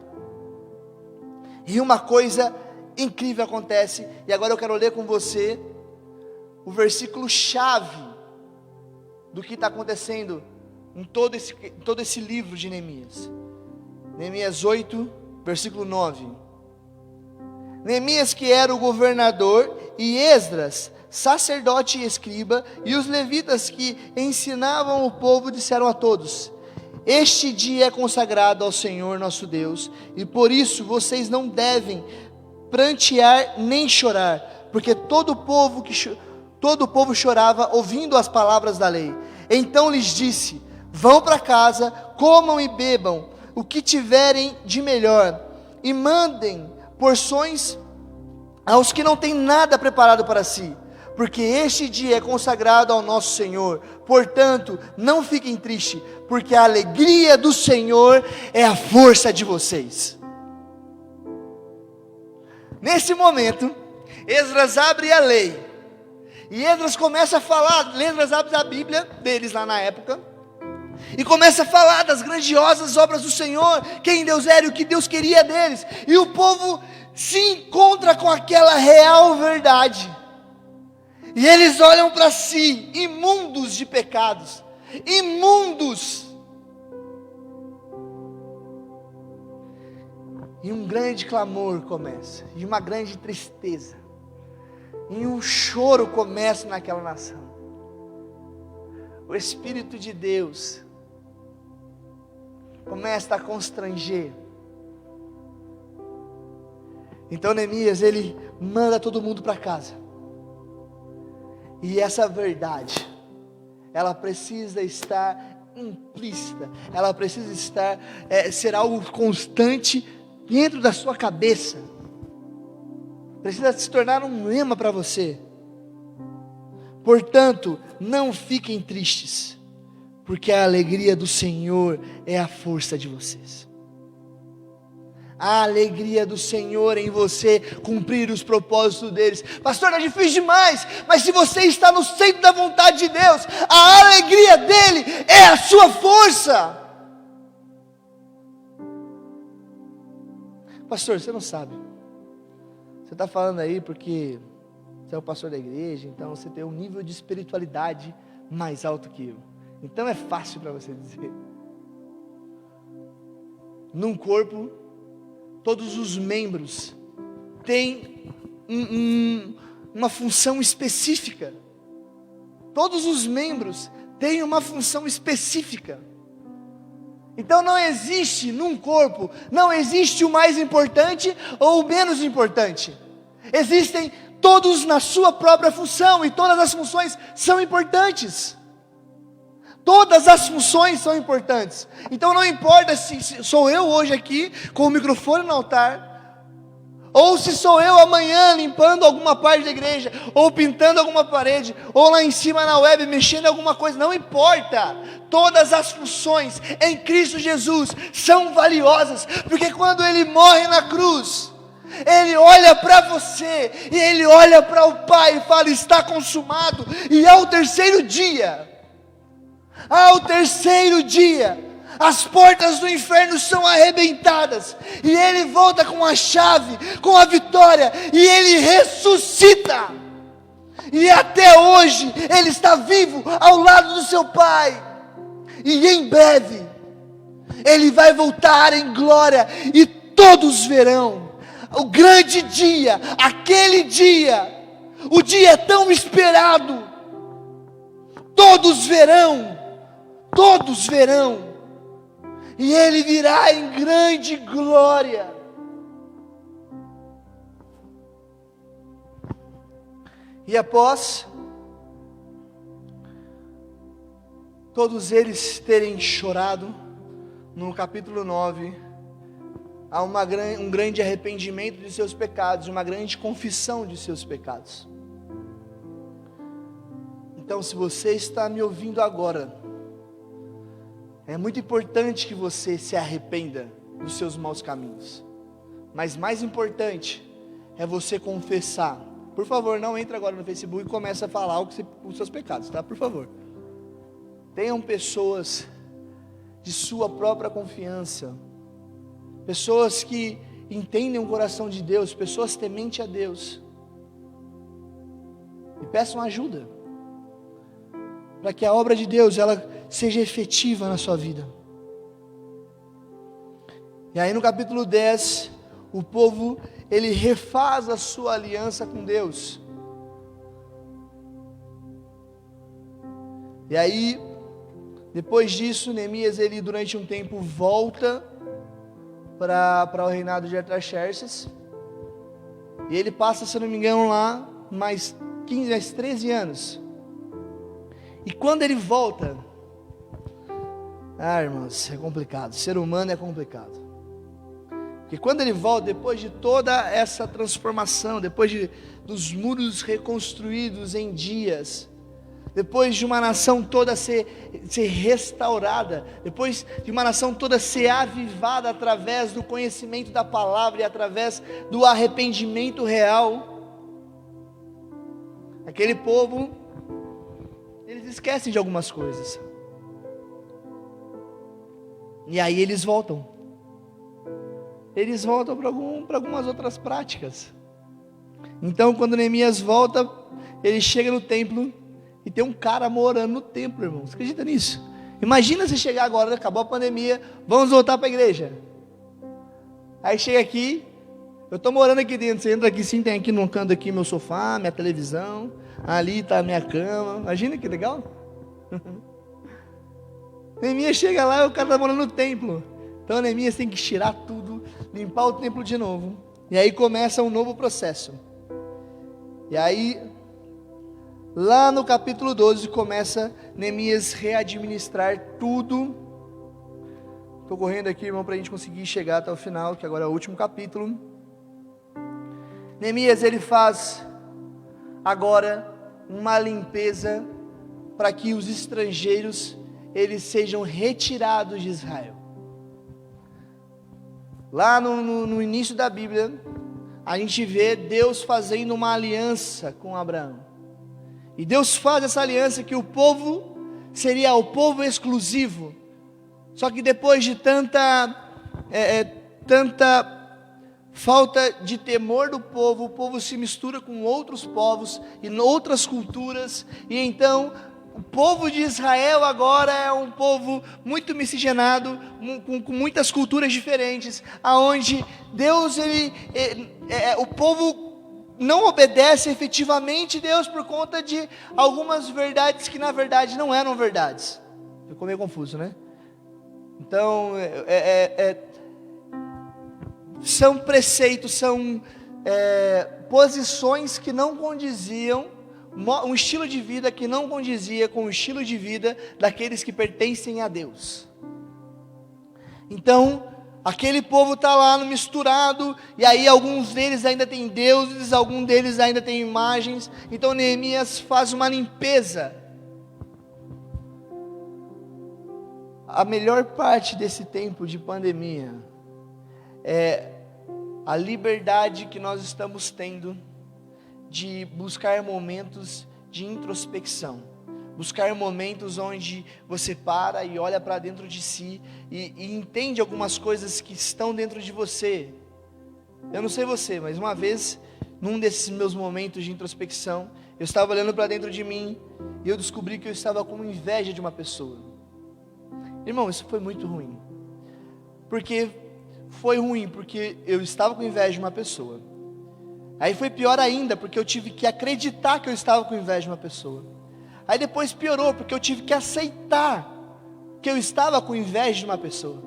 E uma coisa incrível acontece, e agora eu quero ler com você o versículo chave do que está acontecendo em todo esse livro de Neemias. Neemias 8, versículo 9. Neemias, que era o governador, e Esdras, sacerdote e escriba, e os levitas que ensinavam o povo, disseram a todos: este dia é consagrado ao Senhor nosso Deus, e por isso vocês não devem prantear nem chorar, porque todo o povo chorava ouvindo as palavras da lei. Então lhes disse: vão para casa, comam e bebam o que tiverem de melhor, e mandem porções aos que não têm nada preparado para si, porque este dia é consagrado ao nosso Senhor. Portanto, não fiquem tristes, porque a alegria do Senhor é a força de vocês. Nesse momento, Esdras abre a lei, e Esdras começa a falar. Esdras abre a Bíblia deles lá na época, e começa a falar das grandiosas obras do Senhor, quem Deus era e o que Deus queria deles. E o povo se encontra com aquela real verdade, e eles olham para si, imundos de pecados, imundos. E um grande clamor começa, e uma grande tristeza, e um choro começa naquela nação. O Espírito de Deus começa a constranger. Então Neemias, ele manda todo mundo para casa. E essa verdade, ela precisa estar implícita, ela precisa estar, ser algo constante dentro da sua cabeça. Precisa se tornar um lema para você. Portanto, não fiquem tristes, porque a alegria do Senhor é a força de vocês. A alegria do Senhor em você cumprir os propósitos deles. Pastor, é difícil demais, mas se você está no centro da vontade de Deus, a alegria dele é a sua força. Pastor, você não sabe. Você está falando aí porque você é o pastor da igreja, então você tem um nível de espiritualidade mais alto que eu. Então é fácil para você dizer. Num corpo, todos os membros têm uma função específica. Todos os membros têm uma função específica. Então não existe num corpo, não existe o mais importante ou o menos importante. Existem todos na sua própria função, e todas as funções são importantes. Todas as funções são importantes. Então não importa se sou eu hoje aqui com o microfone no altar, ou se sou eu amanhã limpando alguma parte da igreja, ou pintando alguma parede, ou lá em cima na web mexendo em alguma coisa. Não importa. Todas as funções em Cristo Jesus são valiosas, porque quando Ele morre na cruz, Ele olha para você, e Ele olha para o Pai e fala: está consumado. E ao terceiro dia, as portas do inferno são arrebentadas, e ele volta com a chave, com a vitória, e ele ressuscita, e até hoje ele está vivo ao lado do seu Pai, e em breve ele vai voltar em glória, e todos verão o grande dia, aquele dia, o dia tão esperado. Todos verão, e ele virá em grande glória. E após todos eles terem chorado, no capítulo 9, há um grande arrependimento de seus pecados, uma grande confissão de seus pecados. Então, se você está me ouvindo agora, é muito importante que você se arrependa dos seus maus caminhos. Mas mais importante é você confessar. Por favor, não entre agora no Facebook e comece a falar os seus pecados, tá? Por favor. Tenham pessoas de sua própria confiança, pessoas que entendem o coração de Deus, pessoas tementes a Deus, e peçam ajuda, para que a obra de Deus, ela seja efetiva na sua vida. E aí no capítulo 10, o povo, ele refaz a sua aliança com Deus. E aí, depois disso, Neemias, ele durante um tempo volta para o reinado de Artaxerxes, e ele passa, se não me engano, lá mais 13 anos. E quando ele volta, irmãos, é complicado, ser humano é complicado, porque quando ele volta, depois de toda essa transformação, depois dos muros reconstruídos em dias, depois de uma nação toda ser restaurada, depois de uma nação toda ser avivada através do conhecimento da palavra e através do arrependimento real, aquele povo, eles esquecem de algumas coisas, e aí eles voltam para algumas outras práticas. Então, quando Neemias volta, ele chega no templo, e tem um cara morando no templo, irmão. Você acredita nisso? Imagina você chegar agora, acabou a pandemia, vamos voltar para a igreja. Aí chega aqui, eu estou morando aqui dentro, você entra aqui sim, tem aqui num canto aqui meu sofá, minha televisão, ali está a minha cama. Imagina que legal. Neemias chega lá e o cara está morando no templo. Então Neemias tem que tirar tudo, limpar o templo de novo. E aí começa um novo processo. E aí, lá no capítulo 12, começa Neemias readministrar tudo. Estou correndo aqui, irmão, para a gente conseguir chegar até o final, que agora é o último capítulo. Neemias, ele faz agora uma limpeza para que os estrangeiros, eles sejam retirados de Israel. Lá no início da Bíblia, a gente vê Deus fazendo uma aliança com Abraão. E Deus faz essa aliança que o povo seria o povo exclusivo. Só que depois de tanta falta de temor do povo, o povo se mistura com outros povos e outras culturas. E então o povo de Israel agora é um povo muito miscigenado, com muitas culturas diferentes, aonde Deus, o povo não obedece efetivamente Deus por conta de algumas verdades que na verdade não eram verdades. Ficou meio confuso, né? Então, são preceitos, são posições que não condiziam, um estilo de vida que não condizia com o estilo de vida daqueles que pertencem a Deus. Então, aquele povo está lá no misturado, e aí alguns deles ainda têm deuses, alguns deles ainda têm imagens. Então Neemias faz uma limpeza. A melhor parte desse tempo de pandemia é a liberdade que nós estamos tendo de buscar momentos de introspecção. buscar momentos onde você para e olha para dentro de si e entende algumas coisas que estão dentro de você. Eu não sei você, mas uma vez, num desses meus momentos de introspecção, eu estava olhando para dentro de mim e eu descobri que eu estava com inveja de uma pessoa. Irmão, isso foi muito ruim. Porque eu estava com inveja de uma pessoa. Aí foi pior ainda, porque eu tive que acreditar que eu estava com inveja de uma pessoa. Aí depois piorou, porque eu tive que aceitar que eu estava com inveja de uma pessoa.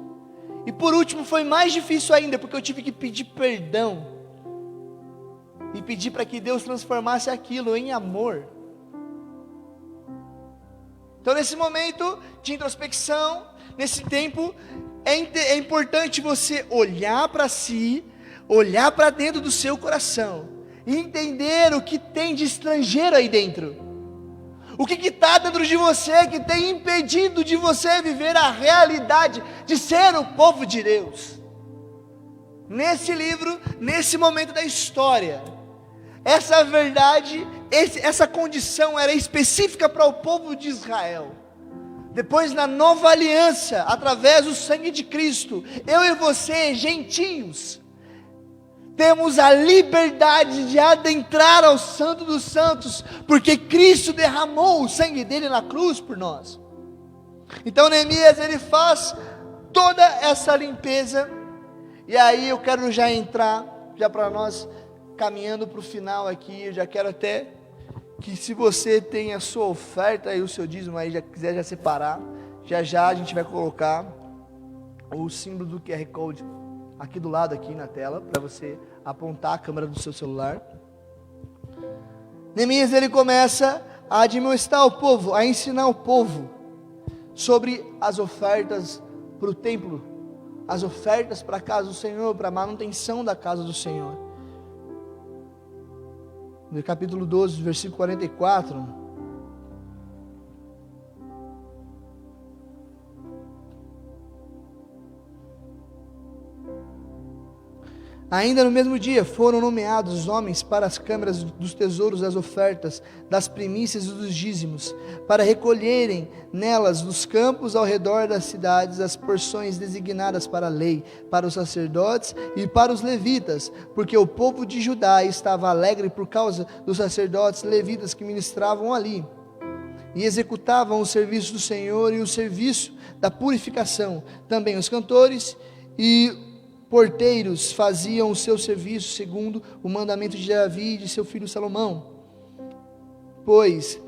E por último foi mais difícil ainda, porque eu tive que pedir perdão. E pedir para que Deus transformasse aquilo em amor. Então nesse momento de introspecção, nesse tempo, é importante você olhar para si, olhar para dentro do seu coração, e entender o que tem de estrangeiro aí dentro. O que está dentro de você que tem impedido de você viver a realidade de ser o povo de Deus. Nesse livro, nesse momento da história, essa verdade, essa condição era específica para o povo de Israel. Depois, na nova aliança, através do sangue de Cristo, eu e você, gentios, temos a liberdade de adentrar ao Santo dos Santos, porque Cristo derramou o sangue dele na cruz por nós. Então Neemias, ele faz toda essa limpeza, e aí eu quero já entrar, já para nós, caminhando para o final aqui. Eu já quero até que, se você tem a sua oferta e o seu dízimo aí, já quiser já separar, já a gente vai colocar o símbolo do QR Code aqui do lado, aqui na tela, para você apontar a câmera do seu celular. Neemias, ele começa a admoestar o povo, a ensinar o povo sobre as ofertas para o templo, as ofertas para a casa do Senhor, para a manutenção da casa do Senhor. No capítulo 12, versículo 44, ainda no mesmo dia foram nomeados homens para as câmaras dos tesouros das ofertas, das primícias e dos dízimos, para recolherem nelas nos campos ao redor das cidades as porções designadas para a lei, para os sacerdotes e para os levitas, porque o povo de Judá estava alegre por causa dos sacerdotes levitas que ministravam ali e executavam o serviço do Senhor e o serviço da purificação. Também os cantores e porteiros faziam o seu serviço segundo o mandamento de Davi e de seu filho Salomão. Pois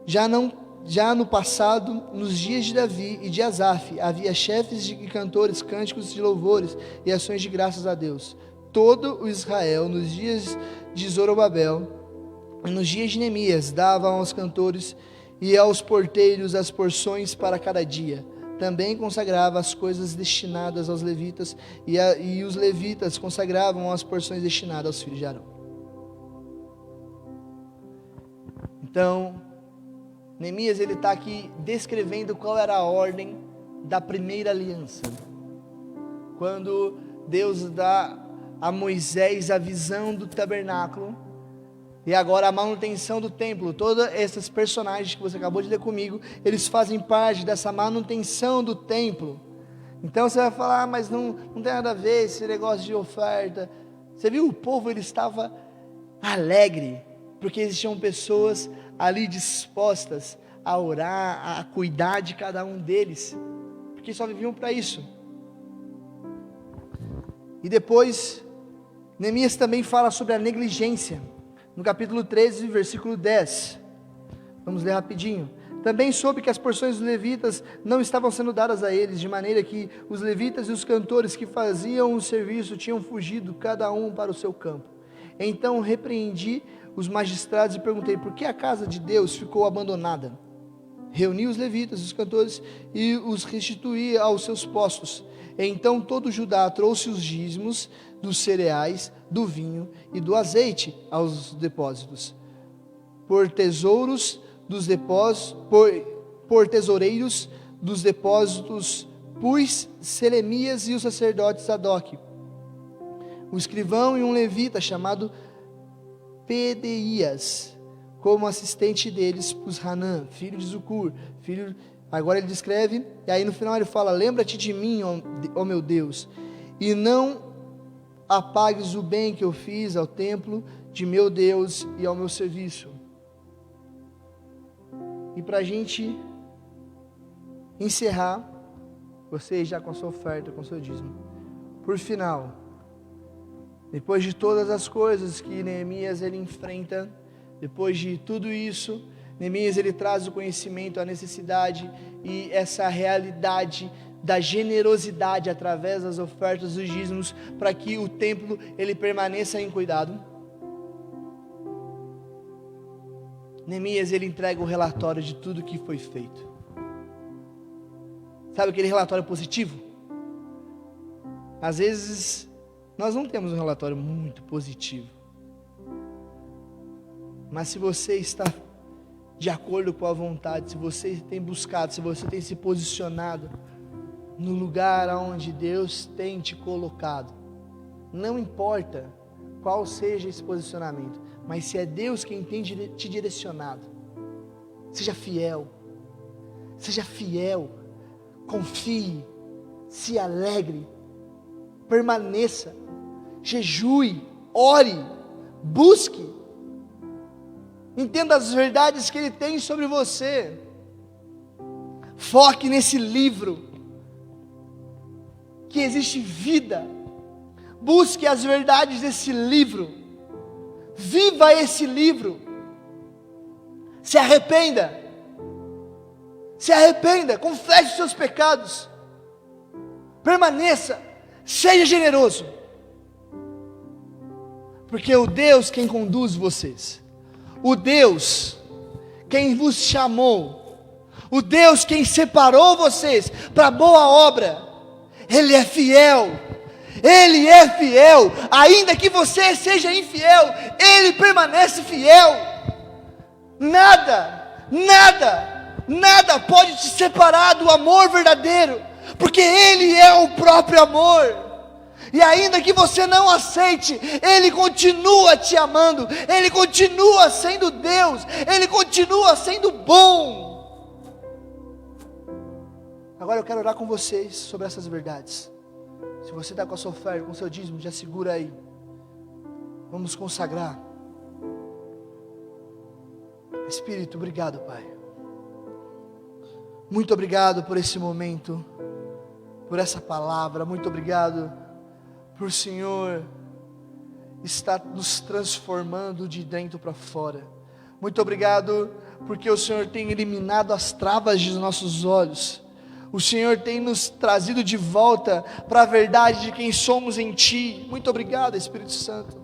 já no passado, nos dias de Davi e de Asaf, havia chefes de cantores, cânticos de louvores e ações de graças a Deus. Todo o Israel, nos dias de Zorobabel e nos dias de Neemias, davam aos cantores e aos porteiros as porções para cada dia. Também consagrava as coisas destinadas aos levitas, e os levitas consagravam as porções destinadas aos filhos de Arão. Então, Neemias, ele está aqui descrevendo qual era a ordem da primeira aliança. Quando Deus dá a Moisés a visão do tabernáculo, e agora a manutenção do templo. Todos esses personagens que você acabou de ler comigo, eles fazem parte dessa manutenção do templo. Então você vai falar, mas não tem nada a ver esse negócio de oferta. Você viu, o povo, ele estava alegre, porque existiam pessoas ali dispostas a orar, a cuidar de cada um deles, porque só viviam para isso. E depois, Neemias também fala sobre a negligência. No capítulo 13, versículo 10, vamos ler rapidinho. Também soube que as porções dos levitas não estavam sendo dadas a eles, de maneira que os levitas e os cantores que faziam o serviço tinham fugido, cada um para o seu campo. Então repreendi os magistrados e perguntei, por que a casa de Deus ficou abandonada? Reuni os levitas e os cantores e os restituí aos seus postos. Então todo Judá trouxe os dízimos dos cereais, do vinho e do azeite aos depósitos, por tesoureiros dos depósitos, pus Selemias e o sacerdote Sadoc, o escrivão e um levita chamado Pedeias, como assistente deles pus Hanã, filho de Zucur, filho... Agora ele descreve, e aí no final ele fala: lembra-te de mim, ó meu Deus, e não apagues o bem que eu fiz ao templo de meu Deus e ao meu serviço. E para a gente encerrar, você já com a sua oferta, com o seu dízimo. Por final, depois de todas as coisas que Neemias ele enfrenta, depois de tudo isso, Neemias ele traz o conhecimento, a necessidade e essa realidade da generosidade através das ofertas dos dízimos para que o templo ele permaneça em cuidado. Neemias ele entrega o relatório de tudo que foi feito. Sabe aquele relatório positivo? Às vezes nós não temos um relatório muito positivo. Mas se você está de acordo com a vontade, se você tem buscado, se você tem se posicionado no lugar onde Deus tem te colocado, não importa qual seja esse posicionamento, mas se é Deus quem tem te direcionado, seja fiel, confie, se alegre, permaneça, jejue, ore, busque, entenda as verdades que Ele tem sobre você, foque nesse livro, que existe vida, busque as verdades desse livro, viva esse livro, se arrependa, confesse os seus pecados, permaneça, seja generoso, porque o Deus quem conduz vocês, o Deus quem vos chamou, o Deus quem separou vocês para a boa obra, Ele é fiel, ainda que você seja infiel, Ele permanece fiel. Nada pode te separar do amor verdadeiro, porque Ele é o próprio amor. E ainda que você não aceite, Ele continua te amando, Ele continua sendo Deus, Ele continua sendo bom. Agora eu quero orar com vocês sobre essas verdades. Se você está com a sua oferta, com o seu dízimo, já segura aí. Vamos consagrar. Espírito, obrigado, Pai. Muito obrigado por esse momento, por essa palavra. Muito obrigado por o Senhor estar nos transformando de dentro para fora. Muito obrigado porque o Senhor tem eliminado as travas dos nossos olhos. O Senhor tem nos trazido de volta para a verdade de quem somos em Ti. Muito obrigado, Espírito Santo.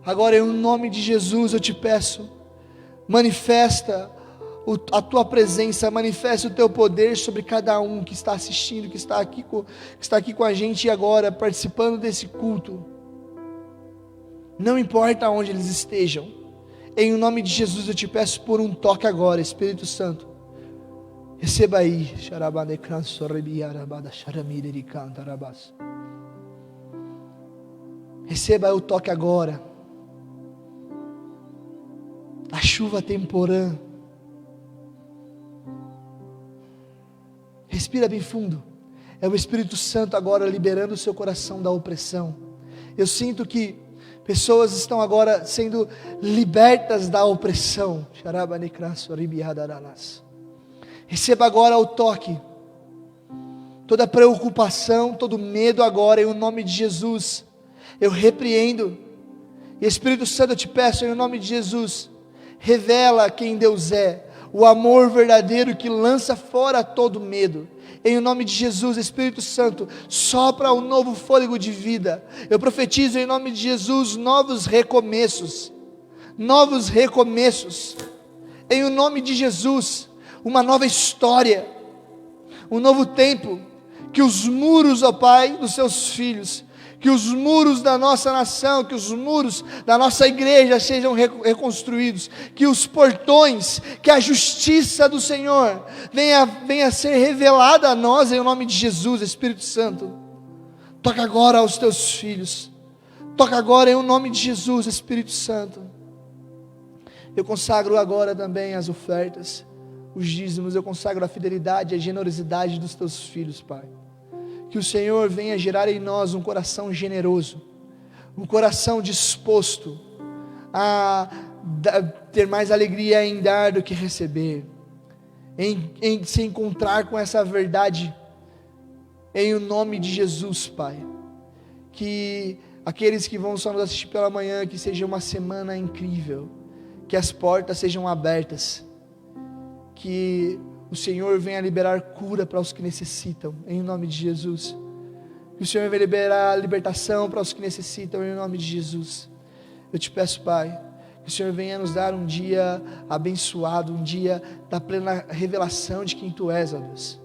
Agora, em nome de Jesus, eu te peço, manifesta a Tua presença, manifesta o Teu poder sobre cada um que está assistindo, que está aqui com a gente agora, participando desse culto. Não importa onde eles estejam, em nome de Jesus eu te peço por um toque agora, Espírito Santo. Receba aí. Receba o toque agora. A chuva temporã. Respira bem fundo. É o Espírito Santo agora liberando o seu coração da opressão. Eu sinto que pessoas estão agora sendo libertas da opressão. Receba agora o toque. Toda preocupação, todo medo agora, em nome de Jesus, eu repreendo. E Espírito Santo, eu te peço, em nome de Jesus, revela quem Deus é, o amor verdadeiro que lança fora todo medo. Em nome de Jesus, Espírito Santo, sopra um novo fôlego de vida. Eu profetizo em nome de Jesus novos recomeços. Em nome de Jesus, uma nova história, um novo tempo, que os muros, ó Pai, dos seus filhos, que os muros da nossa nação, que os muros da nossa igreja sejam reconstruídos, que os portões, que a justiça do Senhor venha a ser revelada a nós, em nome de Jesus. Espírito Santo, toca agora aos teus filhos, toca agora em nome de Jesus, Espírito Santo. Eu consagro agora também as ofertas, os dízimos, eu consagro a fidelidade e a generosidade dos teus filhos, Pai. Que o Senhor venha gerar em nós um coração generoso, um coração disposto a ter mais alegria em dar do que receber, em se encontrar com essa verdade, em o nome de Jesus, Pai. Que aqueles que vão só nos assistir pela manhã, que seja uma semana incrível, que as portas sejam abertas, que o Senhor venha liberar cura para os que necessitam, em nome de Jesus. Que o Senhor venha liberar libertação para os que necessitam, em nome de Jesus. Eu te peço, Pai, que o Senhor venha nos dar um dia abençoado, um dia da plena revelação de quem Tu és, ó Deus.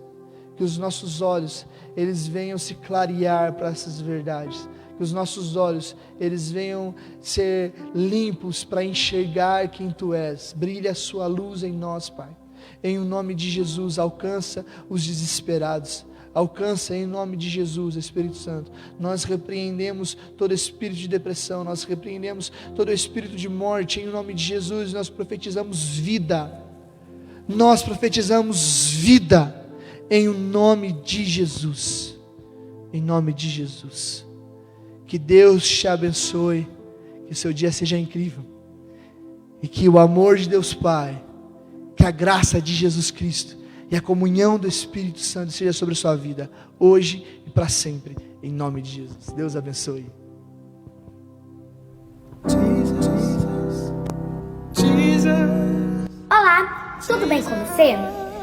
Que os nossos olhos, eles venham se clarear para essas verdades. Que os nossos olhos, eles venham ser limpos para enxergar quem Tu és. Brilha a Sua luz em nós, Pai. Em nome de Jesus, alcança os desesperados. Alcança em nome de Jesus, Espírito Santo. Nós repreendemos todo espírito de depressão, nós repreendemos todo espírito de morte, em nome de Jesus. Nós profetizamos vida, nós profetizamos vida, em nome de Jesus, em nome de Jesus. Que Deus te abençoe, que o seu dia seja incrível, e que o amor de Deus Pai, que a graça de Jesus Cristo e a comunhão do Espírito Santo seja sobre a sua vida, hoje e para sempre, em nome de Jesus. Deus abençoe. Olá, tudo bem com você?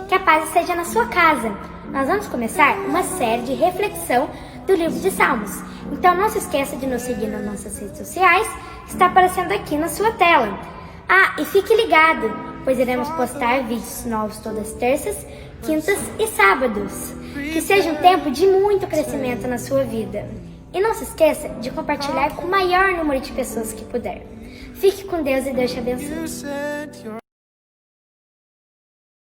Que a paz esteja na sua casa. Nós vamos começar uma série de reflexão do livro de Salmos. Então não se esqueça de nos seguir nas nossas redes sociais, que está aparecendo aqui na sua tela. Ah, e fique ligado, pois iremos postar vídeos novos todas as terças, quintas e sábados. Que seja um tempo de muito crescimento na sua vida. E não se esqueça de compartilhar com o maior número de pessoas que puder. Fique com Deus e Deus te abençoe.